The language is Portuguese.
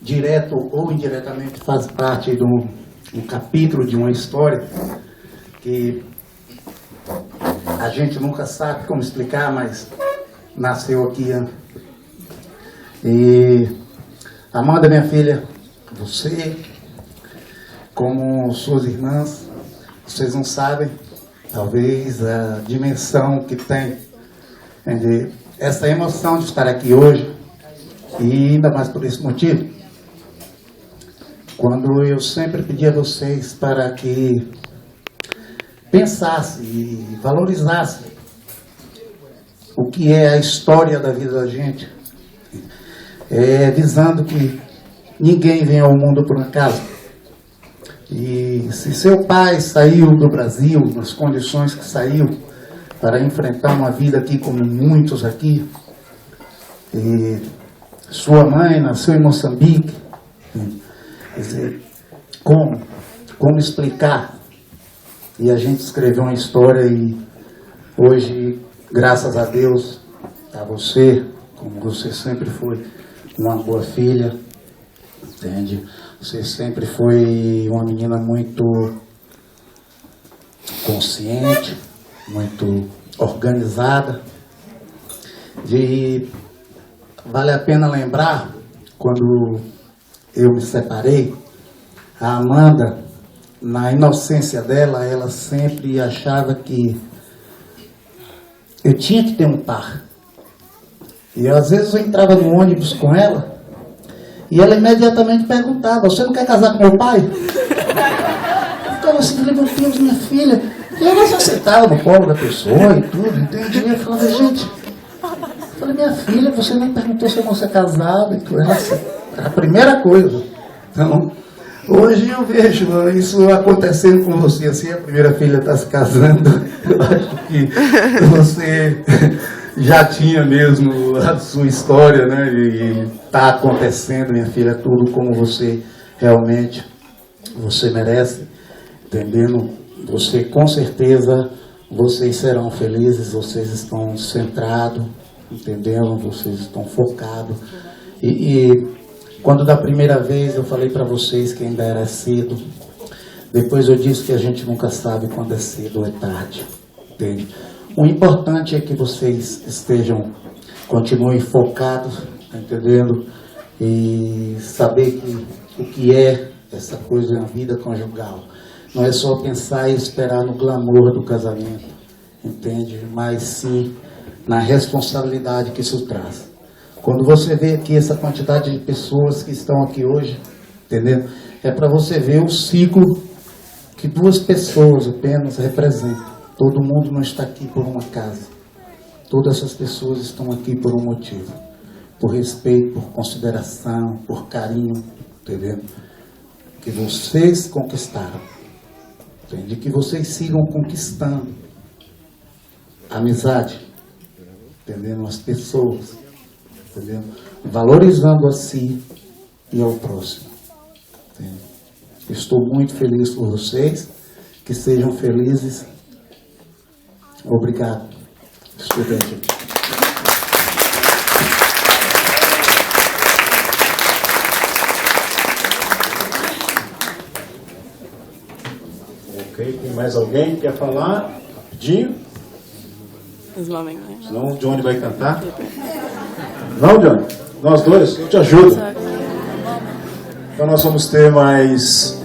direto ou indiretamente, faz parte de um capítulo de uma história que a gente nunca sabe como explicar, mas nasceu aqui. E Amanda, minha filha, você, como suas irmãs, vocês não sabem, talvez, a dimensão que tem essa emoção de estar aqui hoje, e ainda mais por esse motivo. Quando eu sempre pedi a vocês para que pensasse e valorizasse o que é a história da vida da gente, visando que ninguém vem ao mundo por acaso. E se seu pai saiu do Brasil nas condições que saiu para enfrentar uma vida aqui como muitos aqui, e sua mãe nasceu em Moçambique, quer dizer, como explicar? E a gente escreveu uma história e hoje, graças a Deus, a você, como você sempre foi uma boa filha, entende? Você sempre foi uma menina muito consciente, muito organizada. Vale a pena lembrar, quando eu me separei, a Amanda, na inocência dela, ela sempre achava que eu tinha que ter um par. E às vezes eu entrava no ônibus com ela e ela imediatamente perguntava: você não quer casar com meu pai? Eu ficava assim, meu Deus, minha filha. E ela se aceitava no colo da pessoa e tudo, entende? E eu falava, gente, minha filha, você nem perguntou se eu não ser casado e tudo. Era a primeira coisa. Então, hoje eu vejo isso acontecendo com você, assim, a primeira filha está se casando. Eu acho que você já tinha mesmo a sua história, né? E está acontecendo, minha filha, tudo como você realmente você merece, entendendo? Você, com certeza, vocês serão felizes, vocês estão centrados, entendendo? Vocês estão focados. E quando da primeira vez eu falei para vocês que ainda era cedo, depois eu disse que a gente nunca sabe quando é cedo ou é tarde, entende? O importante é que vocês continuem focados, entendendo? E saber que o que é essa coisa na vida conjugal não é só pensar e esperar no glamour do casamento, entende? Mas sim na responsabilidade que isso traz. Quando você vê aqui essa quantidade de pessoas que estão aqui hoje, entendeu? É para você ver o ciclo que duas pessoas apenas representam. Todo mundo não está aqui por um acaso. Todas essas pessoas estão aqui por um motivo. Por respeito, por consideração, por carinho, entendeu? Que vocês conquistaram. Entende? Que vocês sigam conquistando. Amizade. Entendendo? As pessoas. Entendeu? Valorizando a si e ao próximo. Entende? Estou muito feliz por vocês. Que sejam felizes. Obrigado. Estudante. Ok, tem mais alguém que quer falar? Rapidinho. Senão o Johnny vai cantar. Não, Johnny? Nós dois? Eu te ajudo. Então nós vamos ter mais